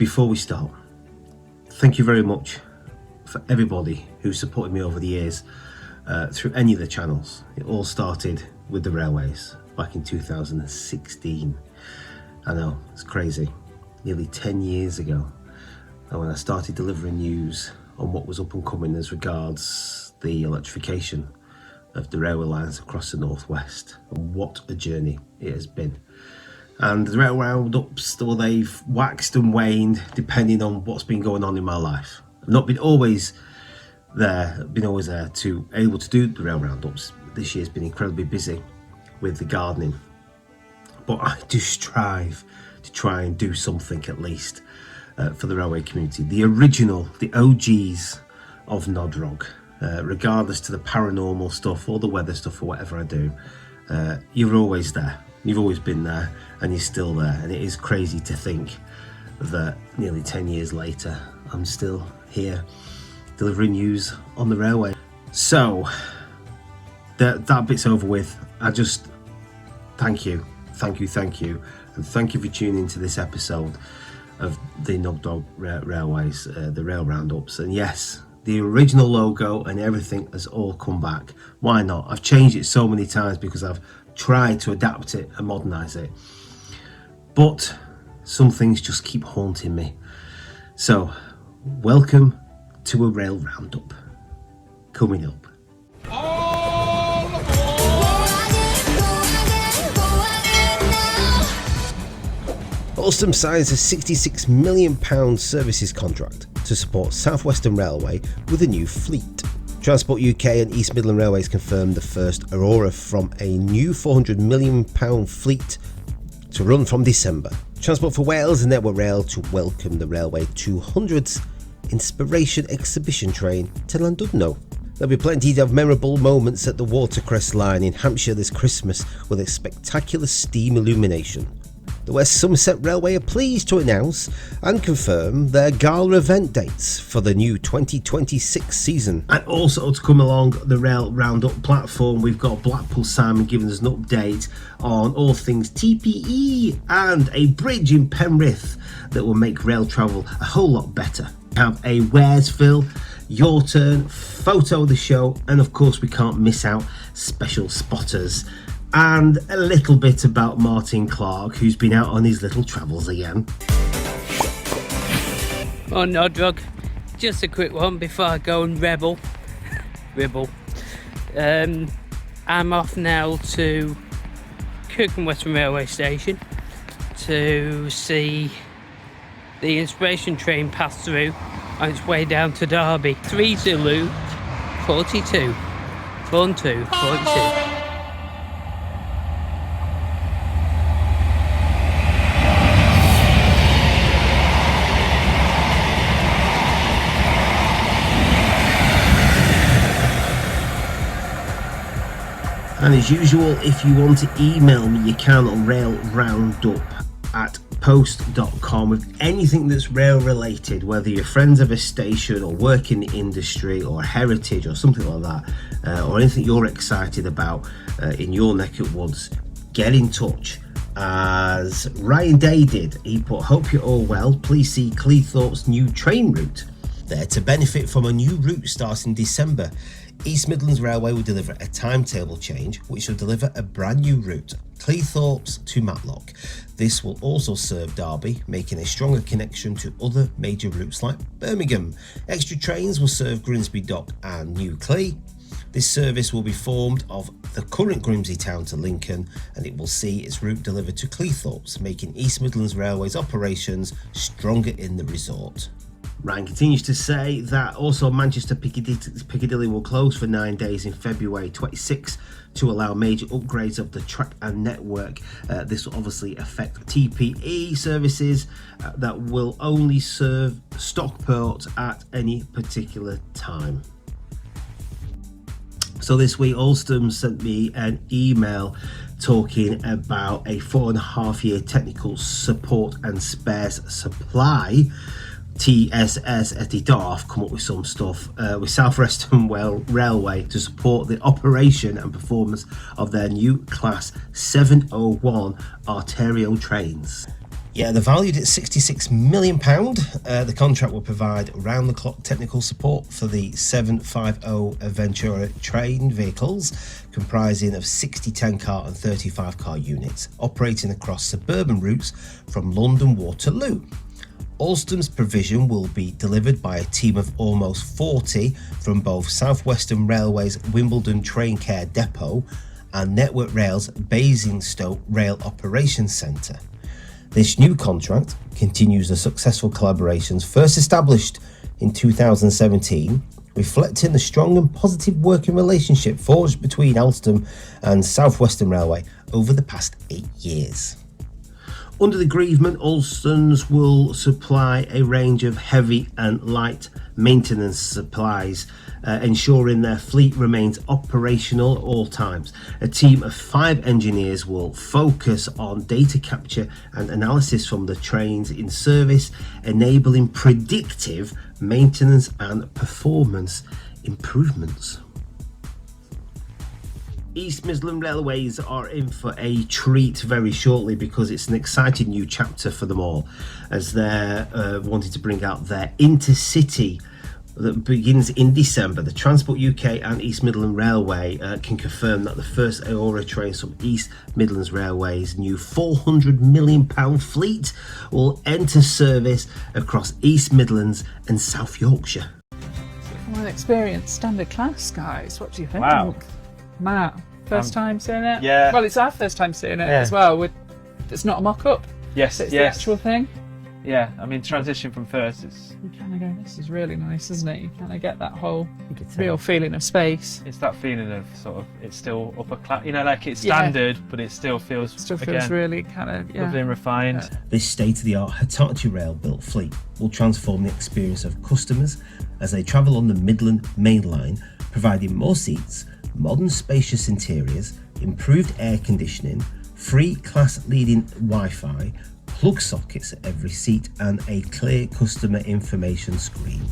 Before we start, thank you very much for everybody who supported me over the years through any of the channels. It all started with the railways back in 2016. I know, it's crazy. Nearly 10 years ago, and when I started delivering news on what was up and coming as regards the electrification of the railway lines across the northwest, and what a journey it has been. And the rail roundups, though they've waxed and waned depending on what's been going on in my life. I've not been always there to able to do the rail roundups. This year's been incredibly busy with the gardening, but I do strive to try and do something at least for the railway community. The original, the OGs of Nodrog, regardless to the paranormal stuff or the weather stuff or whatever I do, you're always there. You've always been there and you're still there, and it is crazy to think that nearly 10 years later I'm still here delivering news on the railway. So that bit's over with. I just thank you, and thank you for tuning into this episode of the Nodrog Railways, the rail roundups. And yes, the original logo and everything has all come back. Why not? I've changed it so many times because I've tried to adapt it and modernise it, but some things just keep haunting me. So welcome to a rail roundup. Coming up, Alstom signs a £66 million services contract to support South Western Railway with a new fleet. Transport UK and East Midland Railways confirmed the first Aurora from a new £400 million fleet to run from December. Transport for Wales and Network Rail to welcome the Railway 200th Inspiration Exhibition train to Llandudno. There'll be plenty of memorable moments at the Watercress Line in Hampshire this Christmas with a spectacular Steam Illumination. The West Somerset Railway are pleased to announce and confirm their gala event dates for the new 2026 season. And also to come along the Rail Roundup platform, we've got Blackpool Simon giving us an update on all things TPE and a bridge in Penrith that will make rail travel a whole lot better. We have a Where's Phil, Your Turn, photo of the show, and of course we can't miss out special spotters. And a little bit about Martin Clark, who's been out on his little travels again. Oh, Nodrog, just a quick one before I go and rebel. I'm off now to Kirkham Western Railway Station to see the Inspiration train pass through on its way down to Derby. 3 Zulu 42 42 42. And as usual, if you want to email me, you can on railroundup@post.com with anything that's rail related, whether you're friends of a station or work in the industry or heritage or something like that, or anything you're excited about in your neck of woods. Get in touch. As Ryan Day did, he put, hope you're all well, please see Cleethorpes' new train route. There to benefit from a new route starting December. East Midlands Railway will deliver a timetable change which will deliver a brand new route, Cleethorpes to Matlock. This will also serve Derby, making a stronger connection to other major routes like Birmingham. Extra trains will serve Grimsby Dock and New Clee. This service will be formed of the current Grimsby town to Lincoln, and it will see its route delivered to Cleethorpes, making East Midlands Railway's operations stronger in the resort. Ryan continues to say that also Manchester Piccadilly will close for 9 days in February 26 to allow major upgrades of the track and network. This will obviously affect TPE services that will only serve Stockport at any particular time. So this week Alstom sent me an email talking about a 4.5-year technical support and spares supply. TSS at the DARF come up with some stuff with South Western Railway to support the operation and performance of their new Class 701 Arterio trains. Yeah, they're valued at £66 million. The contract will provide round-the-clock technical support for the 750 Ventura train vehicles, comprising of 60 10-car and 35-car units, operating across suburban routes from London Waterloo. Alstom's provision will be delivered by a team of almost 40 from both South Western Railway's Wimbledon Train Care Depot and Network Rail's Basingstoke Rail Operations Centre. This new contract continues the successful collaborations first established in 2017, reflecting the strong and positive working relationship forged between Alstom and South Western Railway over the past 8 years. Under the agreement, Alstom's will supply a range of heavy and light maintenance supplies, ensuring their fleet remains operational at all times. A team of 5 engineers will focus on data capture and analysis from the trains in service, enabling predictive maintenance and performance improvements. East Midland Railways are in for a treat very shortly, because it's an exciting new chapter for them all, as they're wanting to bring out their intercity that begins in December. The Transport UK and East Midland Railway can confirm that the first Aurora trains from East Midlands Railway's new £400 million fleet will enter service across East Midlands and South Yorkshire. Well, experienced standard class, guys. What do you think? Wow. Matt, first time seeing it? Yeah. Well, it's our first time seeing it as well. It's not a mock-up. Yes, It's yes. the actual thing. Yeah, I mean, transition from first is You kind of go, this is really nice, isn't it? You kind of get that whole real feeling of space. it's that feeling of sort of it's still upper class, like it's Yeah. standard, but it still feels again, Really kind of, lovely and refined. This state-of-the-art Hitachi rail-built fleet will transform the experience of customers as they travel on the Midland Main Line, providing more seats, modern spacious interiors, improved air conditioning, free class-leading Wi-Fi, plug sockets at every seat, and a clear customer information screen.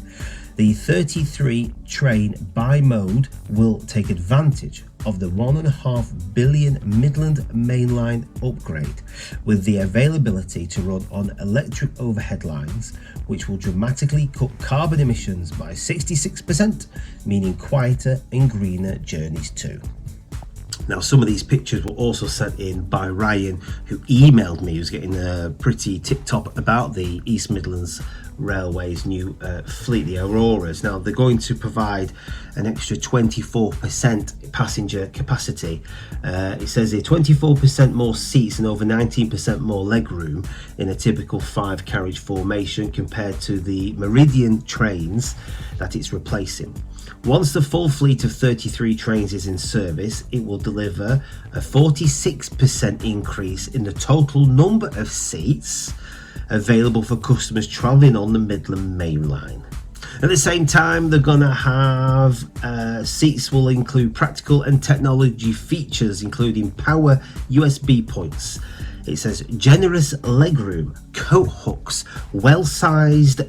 The 33 train bi-mode will take advantage of the £1.5 billion Midland Mainline upgrade, with the availability to run on electric overhead lines, which will dramatically cut carbon emissions by 66%, meaning quieter and greener journeys too. Now, some of these pictures were also sent in by Ryan, who emailed me. He was getting pretty tip-top about the East Midlands Railway's new fleet, the Auroras. Now, they're going to provide an extra 24% passenger capacity. It says here 24% more seats and over 19% more legroom in a typical 5-carriage formation compared to the Meridian trains that it's replacing. Once the full fleet of 33 trains is in service, it will deliver a 46% increase in the total number of seats available for customers travelling on the Midland Main Line. At the same time, they're going to have seats will include practical and technology features, including power USB points. It says generous legroom, coat hooks, well-sized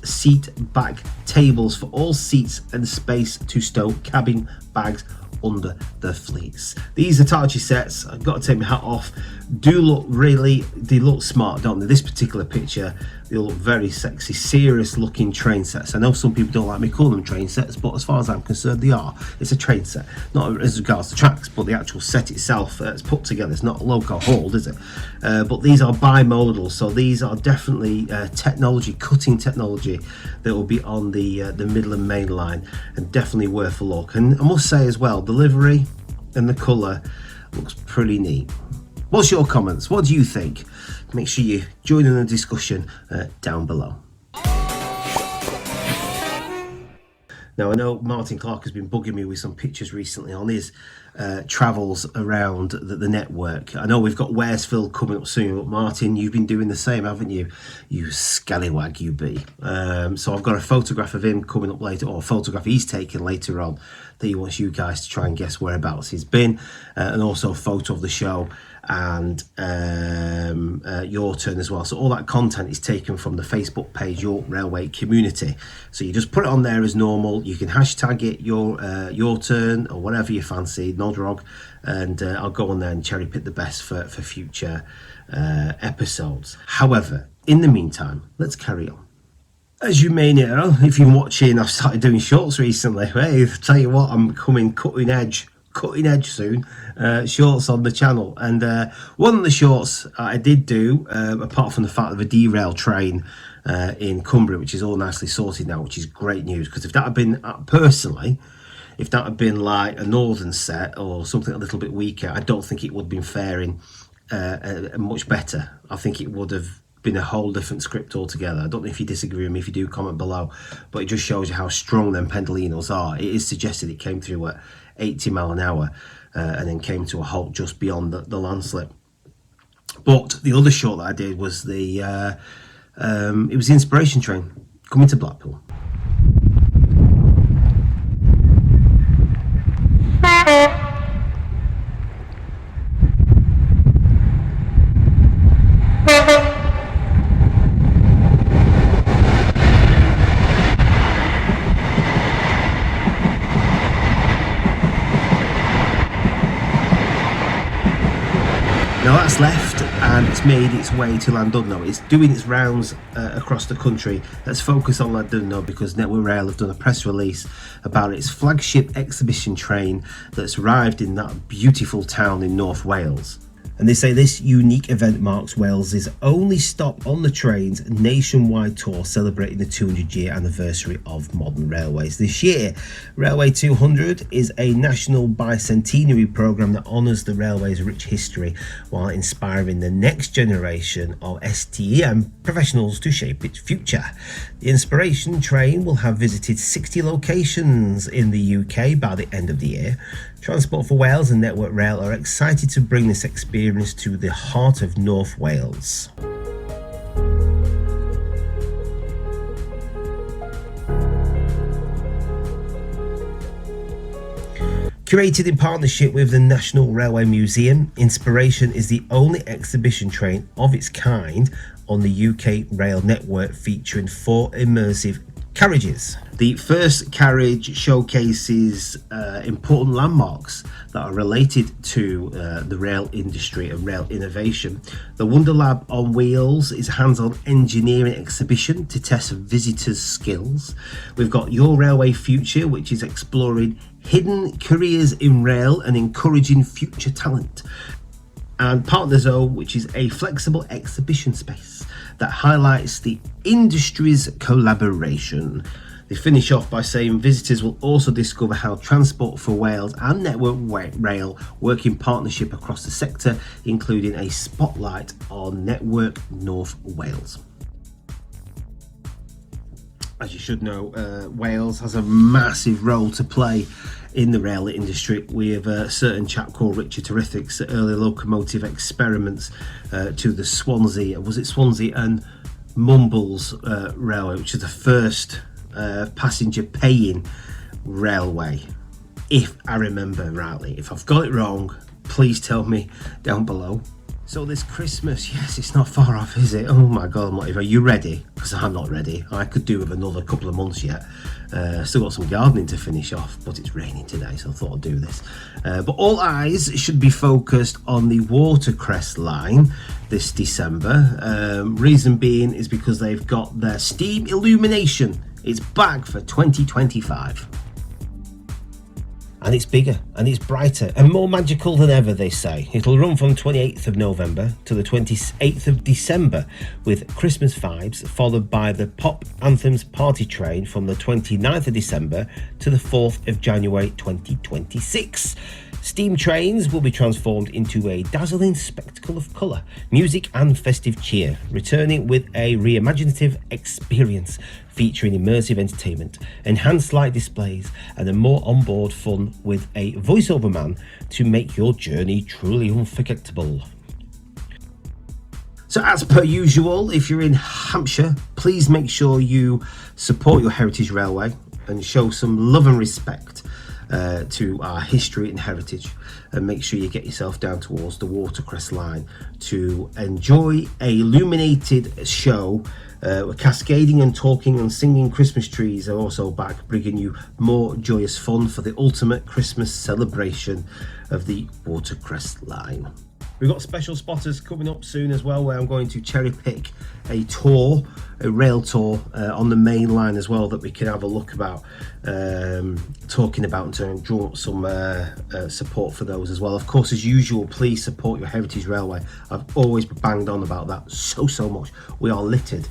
seat back tables for all seats, and space to stow cabin bags under the fleets. These Hitachi sets, I've got to take my hat off, they look smart, don't they? This particular picture, they look very sexy, serious looking train sets. I know some people don't like me calling them train sets, but as far as I'm concerned, they are. It's a train set, not as regards to tracks, but the actual set itself, it's put together. It's not loco hauled, is it? But these are bimodal, so these are definitely cutting technology that will be on the Midland Main Line, and definitely worth a look. And I must say as well, delivery and the colour looks pretty neat. What's your comments? What do you think? Make sure you join in the discussion down below. Now, I know Martin Clark has been bugging me with some pictures recently on his travels around the network. I know we've got Waresfield coming up soon, but Martin, you've been doing the same, haven't you? You scallywag you be. So I've got a photograph of him coming up later, or a photograph he's taken later on, that he wants you guys to try and guess whereabouts he's been, and also a photo of the show and your turn as well. So all that content is taken from the Facebook page York Railway Community. So you just put it on there as normal. You can hashtag it your turn or whatever you fancy, Nodrog, and I'll go on there and cherry pick the best for future episodes. However, in the meantime, let's carry on. As you may know, if you're watching, I've started doing shorts recently. Hey, tell you what, I'm coming cutting edge soon, shorts on the channel. And one of the shorts I did do, apart from the fact of a derailed train in Cumbria, which is all nicely sorted now, which is great news, because if that had been, personally, if that had been like a northern set or something a little bit weaker, I don't think it would have been faring much better. I think it would have been a whole different script altogether. I don't know if you disagree with me. If you do, comment below. But it just shows you how strong them Pendolinos are. It is suggested it came through at 80 mile an hour and then came to a halt just beyond the landslip. But the other shot that I did was it was the inspiration train coming to Blackpool. Now that's left and it's made its way to Llandudno. It's doing its rounds across the country. Let's focus on Llandudno because Network Rail have done a press release about its flagship exhibition train that's arrived in that beautiful town in North Wales. And they say this unique event marks Wales's only stop on the train's nationwide tour celebrating the 200-year anniversary of modern railways. This year, Railway 200 is a national bicentenary programme that honours the railway's rich history while inspiring the next generation of STEM professionals to shape its future. The inspiration train will have visited 60 locations in the UK by the end of the year. Transport for Wales and Network Rail are excited to bring this experience to the heart of North Wales. Curated in partnership with the National Railway Museum, Inspiration is the only exhibition train of its kind on the UK rail network, featuring 4 immersive carriages. The first carriage showcases important landmarks that are related to the rail industry and rail innovation. The Wonder Lab on Wheels is a hands-on engineering exhibition to test visitors' skills. We've got Your Railway Future, which is exploring hidden careers in rail and encouraging future talent. And Partner Zone, which is a flexible exhibition space that highlights the industry's collaboration. They finish off by saying visitors will also discover how Transport for Wales and Network Rail work in partnership across the sector, including a spotlight on Network North Wales. As you should know, Wales has a massive role to play in the rail industry. We have a certain chap called Richard Terrific's early locomotive experiments to the Swansea and Mumbles Railway, which is the first passenger paying railway, if I remember rightly. If I've got it wrong, please tell me down below. So this Christmas, yes, it's not far off, is it? Oh my God, are you ready? Because I'm not ready. I could do with another couple of months yet. Still got some gardening to finish off, but it's raining today, so I thought I'd do this. But all eyes should be focused on the Watercress Line this December. Reason being is because they've got their Steam Illumination. It's back for 2025. And it's bigger and it's brighter and more magical than ever, they say. It'll run from 28th of November to the 28th of December with Christmas vibes, followed by the Pop Anthems Party Train from the 29th of December to the 4th of January 2026. Steam trains will be transformed into a dazzling spectacle of colour, music and festive cheer, returning with a reimaginative experience featuring immersive entertainment, enhanced light displays and a more onboard fun with a voiceover man to make your journey truly unforgettable. So as per usual, if you're in Hampshire, please make sure you support your heritage railway and show some love and respect to our history and heritage, and make sure you get yourself down towards the Watercress Line to enjoy a illuminated show. Cascading and talking and singing Christmas trees are also back, bringing you more joyous fun for the ultimate Christmas celebration of the Watercress Line. We've got special spotters coming up soon as well, where I'm going to cherry pick a tour, a rail tour on the main line as well, that we can have a look about, talking about and draw up some support for those as well. Of course, as usual, please support your heritage railway. I've always banged on about that so much. We are littered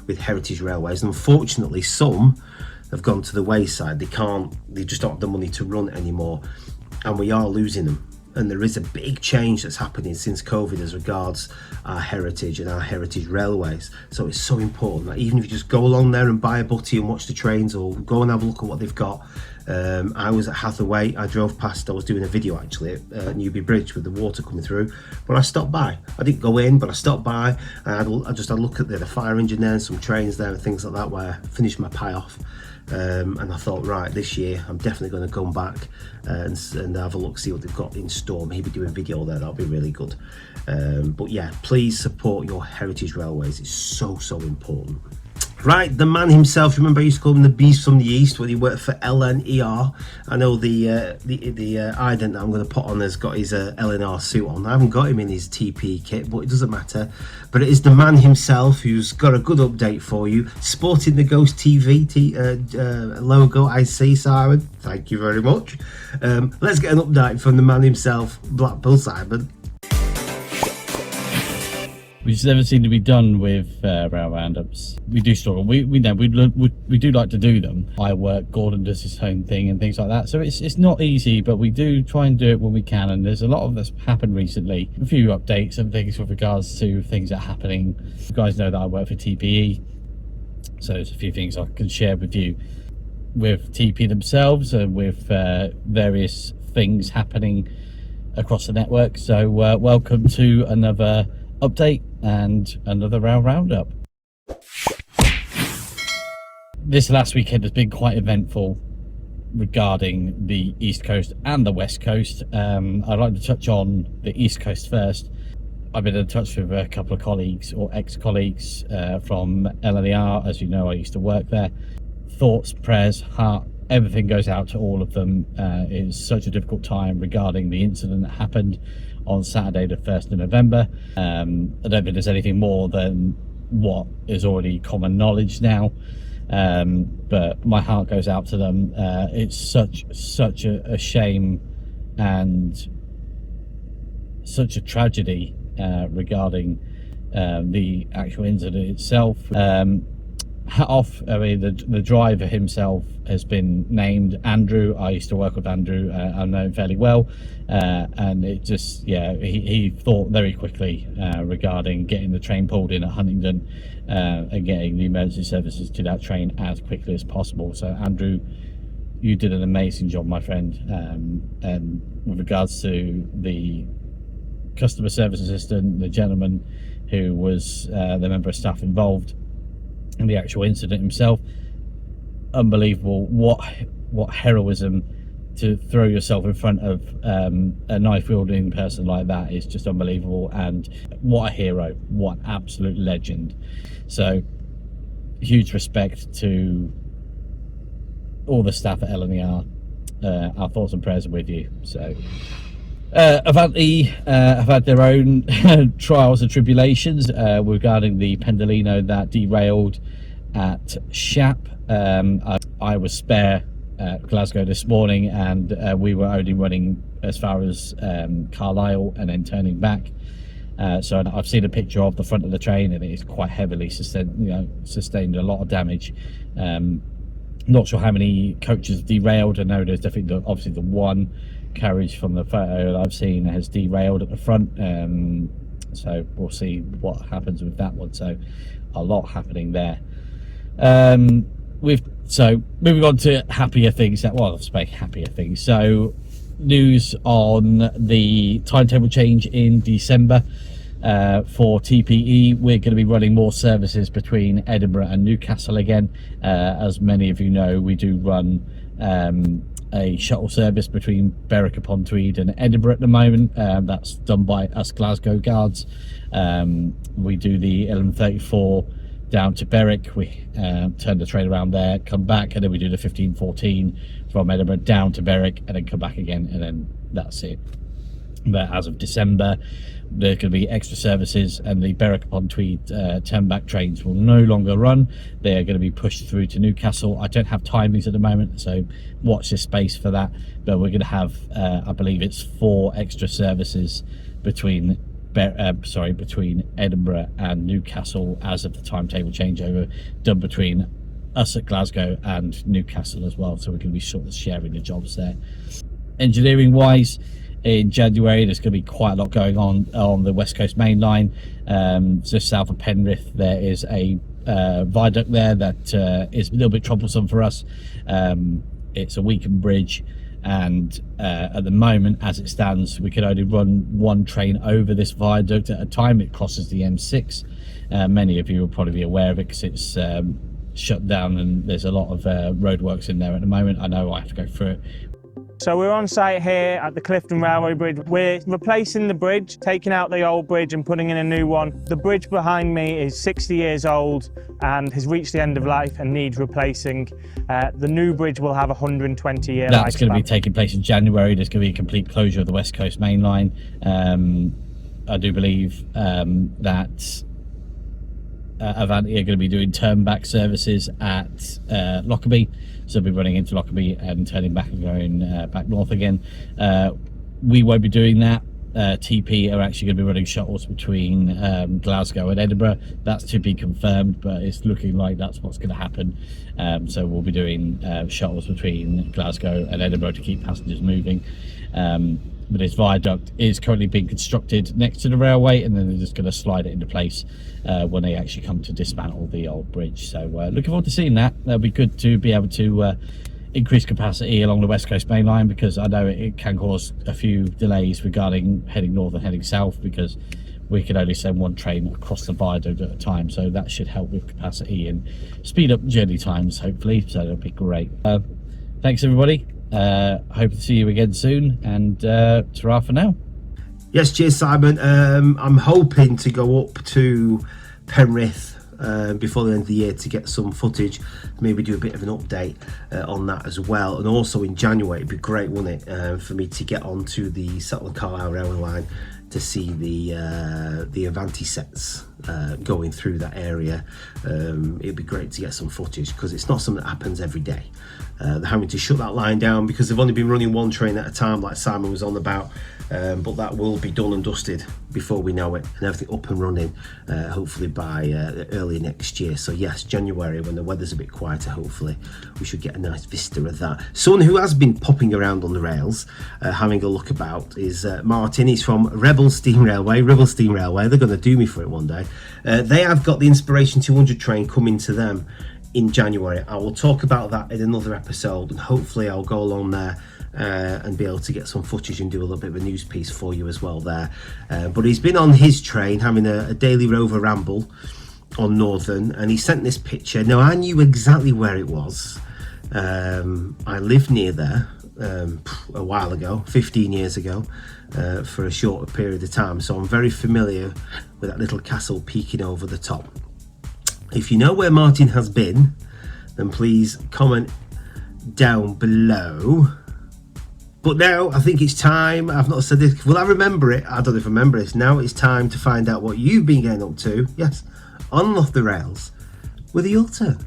with heritage railways, and unfortunately some have gone to the wayside. They just don't have the money to run anymore, and we are losing them. And there is a big change that's happening since COVID as regards our heritage and our heritage railways. So it's so important that even if you just go along there and buy a butty and watch the trains, or go and have a look at what they've got. I was at Hathaway, I drove past, I was doing a video actually at Newby Bridge with the water coming through, but I stopped by. I didn't go in, but I stopped by, and I just had a look at the fire engine there and some trains there and things like that, where I finished my pie off. And I thought, right, this year I'm definitely going to come back and have a look, see what they've got in store. Maybe do a video there, that'll be really good. But yeah, please support your heritage railways. It's so important. Right, the man himself, remember I used to call him the Beast from the East when he worked for LNER. I know the ident that I'm going to put on has got his LNR suit on. I haven't got him in his TP kit, but it doesn't matter. But it is the man himself who's got a good update for you, sporting the Ghost TV logo. I see, Simon. Thank you very much. Let's get an update from the man himself, Blackpool Simon. We just never seem to be done with rail roundups. We do struggle. We do like to do them. I work, Gordon does his own thing and things like that. So it's not easy, but we do try and do it when we can. And there's a lot of that's happened recently. A few updates and things with regards to things that are happening. You guys know that I work for TPE, so there's a few things I can share with you with TP themselves and with various things happening across the network. So welcome to another update and another rail roundup. This last weekend has been quite eventful regarding the East Coast and the West Coast. I'd like to touch on the East Coast first. I've been in touch with a couple of colleagues or ex-colleagues from LNER. As you know, I used to work there. Thoughts, prayers, heart, everything goes out to all of them. It's such a difficult time regarding the incident that happened on Saturday the 1st of November. I don't think there's anything more than what is already common knowledge now, but my heart goes out to them. It's such a shame and such a tragedy regarding the actual incident itself. Hat off. I mean, the driver himself has been named Andrew. I used to work with Andrew. I know him fairly well, and it just, yeah, he thought very quickly regarding getting the train pulled in at Huntingdon and getting the emergency services to that train as quickly as possible. So Andrew, you did an amazing job, my friend. And with regards to the customer service assistant, the gentleman who was the member of staff involved in the actual incident himself, unbelievable. What heroism to throw yourself in front of a knife wielding person like that is just unbelievable. And what a hero, what an absolute legend. So huge respect to all the staff at LNER. Our thoughts and prayers are with you. So Avanti have had their own trials and tribulations regarding the Pendolino that derailed at Shap. I was spare at Glasgow this morning, and we were only running as far as Carlisle and then turning back. So I've seen a picture of the front of the train, and it is quite heavily sustained a lot of damage. Not sure how many coaches derailed. I know there's definitely obviously the one carriage from the photo that I've seen has derailed at the front, so we'll see what happens with that one. So a lot happening there. So moving on to happier things. Happier things. So news on the timetable change in December for TPE. We're going to be running more services between Edinburgh and Newcastle again. As many of you know, we do run a shuttle service between Berwick upon Tweed and Edinburgh at the moment. That's done by us Glasgow guards. We do the 11:34 down to Berwick. We turn the train around there, come back, and then we do the 15:14 from Edinburgh down to Berwick, and then come back again, and then that's it. But as of December, there's going to be extra services, and the Berwick-upon-Tweed turn-back trains will no longer run. They are going to be pushed through to Newcastle. I don't have timings at the moment, so watch this space for that. But we're going to have, I believe it's 4 extra services between Edinburgh and Newcastle as of the timetable changeover done between us at Glasgow and Newcastle as well. So we're going to be sort of sharing the jobs there. Engineering-wise, in January, there's going to be quite a lot going on the West Coast Main Line. Just south of Penrith, there is a viaduct there that is a little bit troublesome for us. It's a weakened bridge, and at the moment, as it stands, we can only run 1 train over this viaduct at a time. It crosses the M6. Many of you will probably be aware of it because it's shut down, and there's a lot of roadworks in there at the moment. I know I have to go through it. So we're on site here at the Clifton Railway Bridge. We're replacing the bridge, taking out the old bridge and putting in a new one. The bridge behind me is 60 years old and has reached the end of life and needs replacing. The new bridge will have a 120-year lifespan. That's going to be taking place in January. There's going to be a complete closure of the West Coast Main Line. I do believe that Avanti are going to be doing turn-back services at Lockerbie. So we'll be running into Lockerbie and turning back and going back north again. We won't be doing that. TP are actually going to be running shuttles between Glasgow and Edinburgh. That's to be confirmed, but it's looking like that's what's going to happen. So we'll be doing shuttles between Glasgow and Edinburgh to keep passengers moving. But this viaduct is currently being constructed next to the railway, and then they're just going to slide it into place when they actually come to dismantle the old bridge. So looking forward to seeing that. That'll be good to be able to increase capacity along the West Coast Main Line, because I know it can cause a few delays regarding heading north and heading south, because we can only send 1 train across the viaduct at a time. So that should help with capacity and speed up journey times, hopefully. So that'll be great. Thanks everybody. Hope to see you again soon, and ta-ra for now. Yes, cheers Simon. I'm hoping to go up to Penrith before the end of the year to get some footage, maybe do a bit of an update on that as well. And also in January, it'd be great, wouldn't it, for me to get onto the Settlement Carlisle Railway line to see the Avanti sets going through that area. It'd be great to get some footage, because it's not something that happens every day. They're having to shut that line down because they've only been running 1 train at a time, like Simon was on about. But that will be done and dusted before we know it, and everything up and running hopefully by early next year. So yes, January, when the weather's a bit quieter, hopefully we should get a nice vista of that. Someone who has been popping around on the rails having a look about is Martin. He's from Rebel Steam Railway. They're going to do me for it one day. They have got the Inspiration 200 train coming to them in January. I will talk about that in another episode, and hopefully I'll go along there and be able to get some footage and do a little bit of a news piece for you as well there. But he's been on his train having a daily rover ramble on Northern, and he sent this picture. Now, I knew exactly where it was. I lived near there a while ago, 15 years ago, for a short period of time, so I'm very familiar with that little castle peeking over the top. If you know where Martin has been, then please comment down below. But now I think it's time. I've not said this. Will I remember it? I don't know if I remember this. Now it's time to find out what you've been getting up to. Yes, on Off the Rails with Your Turn.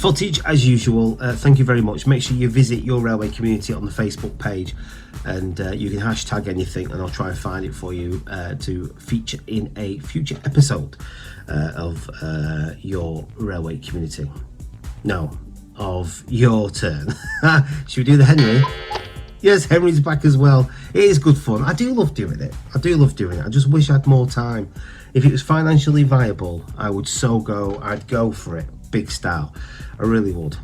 footage as usual. Thank you very much. Make sure you visit Your Railway Community on the Facebook page, and you can hashtag anything and I'll try and find it for you to feature in a future episode of Your Railway Community. Now, of your turn. Should we do the Henry? Yes, Henry's back as well. It is good fun. I do love doing it. I just wish I had more time. If it was financially viable, I'd go for it, big style. I really would.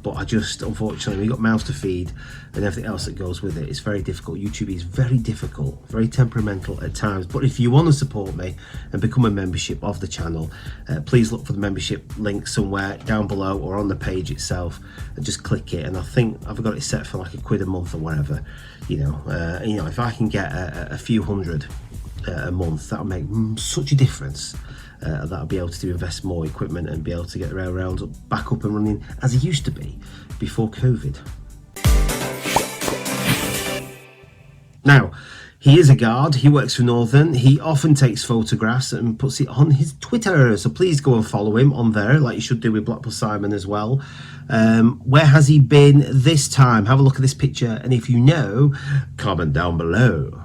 But I just, unfortunately, we've got mouths to feed and everything else that goes with it. It's very difficult. YouTube is very difficult, very temperamental at times. But if you want to support me and become a membership of the channel, please look for the membership link somewhere down below or on the page itself and just click it. And I think I've got it set for like £1 a month or whatever. If I can get a few hundred a month, that'll make such a difference. That I'll be able to invest more equipment and be able to get the rail roundup back up and running as it used to be before COVID. Now, he is a guard, he works for Northern, he often takes photographs and puts it on his Twitter, so please go and follow him on there, like you should do with Blackpool Simon as well. Where has he been this time? Have a look at this picture, and if you know, comment down below.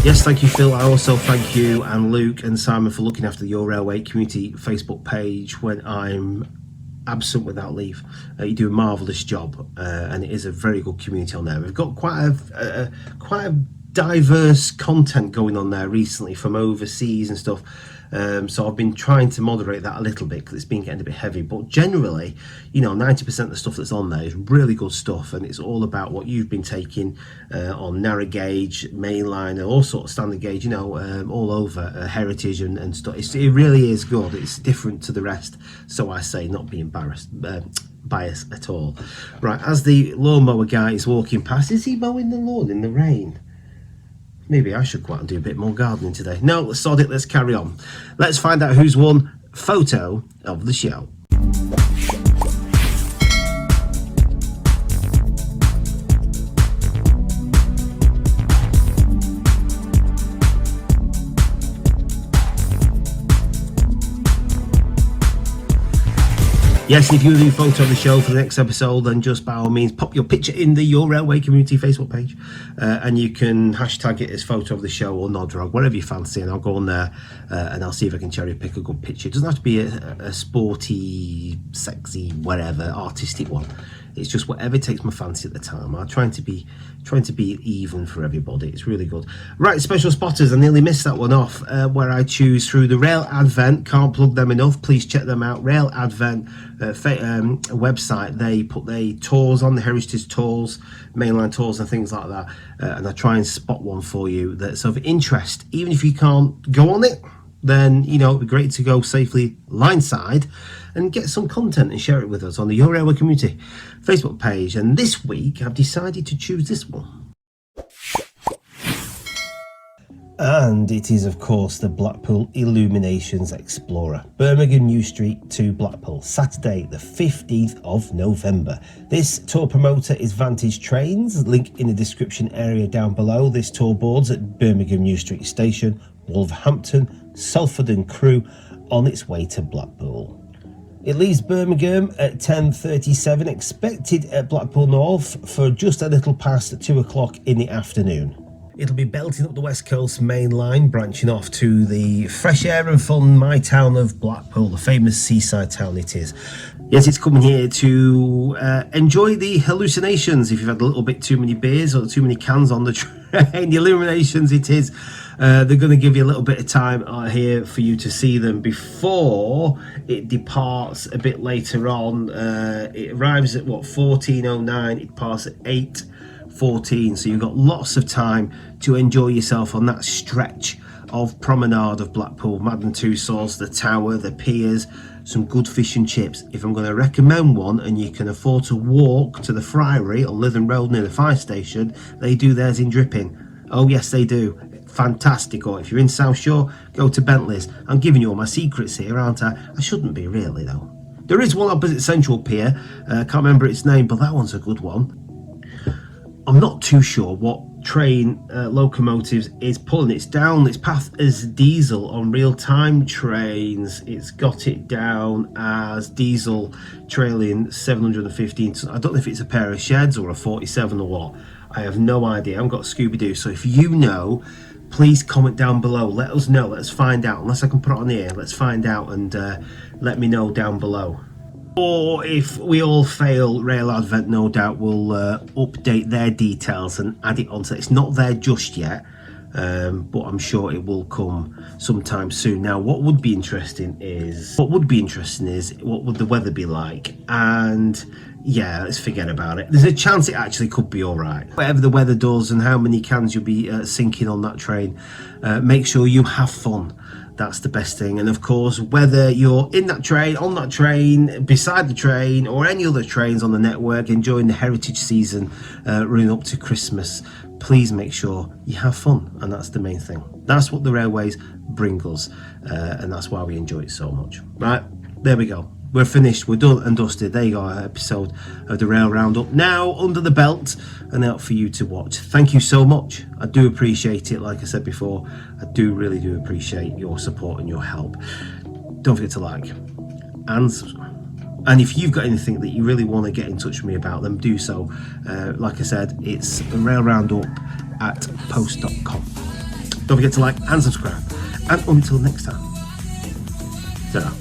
Yes, thank you, Phil. I also thank you and Luke and Simon for looking after the Your Railway Community Facebook page when I'm absent without leave. You do a marvellous job, and it is a very good community on there. We've got quite a diverse content going on there recently from overseas and stuff. So I've been trying to moderate that a little bit because it's been getting a bit heavy, but generally, 90% of the stuff that's on there is really good stuff, and it's all about what you've been taking on narrow gauge, mainline, and all sorts of standard gauge, all over heritage and stuff. It really is good. It's different to the rest, so I say, not be biased at all. Right, as the lawnmower guy is walking past, is he mowing the lawn in the rain? Maybe I should go out and do a bit more gardening today. No, let's sod it, let's carry on. Let's find out who's won photo of the show. Yes, and if you want to do a photo of the show for the next episode, then just by all means pop your picture in the Your Railway Community Facebook page, and you can hashtag it as photo of the show or Nodrog, whatever you fancy, and I'll go on there and I'll see if I can cherry pick a good picture. It doesn't have to be a sporty, sexy, whatever, artistic one. It's just whatever takes my fancy at the time. I'm trying to be even for everybody. It's really good. Right, special spotters. I nearly missed that one off, where I choose through the Rail Advent. Can't plug them enough. Please check them out. Rail Advent website. They put their tours on, the heritage tours, mainline tours, and things like that. And I try and spot one for you that's of interest, even if you can't go on it. Then it'd be great to go safely line side and get some content and share it with us on the Your Railway Community Facebook page. And this week I've decided to choose this one, and it is of course the Blackpool Illuminations Explorer, Birmingham New Street to Blackpool, Saturday the 15th of November. This tour promoter is Vantage Trains, link in the description area down below. This tour boards at Birmingham New Street Station, Wolverhampton, Salford and Crewe, on its way to Blackpool. It leaves Birmingham at 10:37, expected at Blackpool North for just a little past 2 o'clock in the afternoon. It'll be belting up the West Coast main line, branching off to the fresh air and fun my town of Blackpool, the famous seaside town it is. Yes, it's coming here to enjoy the hallucinations if you've had a little bit too many beers or too many cans on the train. The Illuminations it is. They're going to give you a little bit of time here for you to see them before it departs a bit later on. It arrives at 14:09, it departs at 8:14, so you've got lots of time to enjoy yourself on that stretch of promenade of Blackpool. Madden Tussauds, the Tower, the piers, some good fish and chips. If I'm going to recommend one and you can afford to walk to the Friary on Lytham Road near the fire station, they do theirs in Dripping. Oh yes, they do. Fantastic. Or if you're in South Shore, go to Bentley's. I'm giving you all my secrets here, aren't I? I shouldn't be really though. There is one opposite Central Pier, I can't remember its name, but that one's a good one. I'm not too sure what train locomotives is pulling. It's down its path as diesel on real-time trains. It's got it down as diesel trailing 715. I don't know if it's a pair of sheds or a 47 or what. I have no idea. I haven't got Scooby-Doo. So if you know, please comment down below. Let us know. Let's find out. Unless I can put it on the air, let's find out and let me know down below. Or if we all fail, Rail Advent no doubt will update their details and add it onto. It's not there just yet, but I'm sure it will come sometime soon. Now, what would be interesting is what would the weather be like, and yeah, let's forget about it. There's a chance it actually could be all right. Whatever the weather does and how many cans you'll be sinking on that train, make sure you have fun. That's the best thing. And of course, whether you're in that train, on that train, beside the train, or any other trains on the network enjoying the heritage season running up to Christmas, please make sure you have fun, and that's the main thing. That's what the railways bring us, and that's why we enjoy it so much. Right, there we go. We're finished, we're done and dusted. There you go, an episode of the Rail Roundup now under the belt and out for you to watch. Thank you so much. I do appreciate it. Like I said before, I really do appreciate your support and your help. Don't forget to like and subscribe. And if you've got anything that you really want to get in touch with me about, then do so. Like I said, it's railroundup@post.com. Don't forget to like and subscribe. And until next time, ta-ra.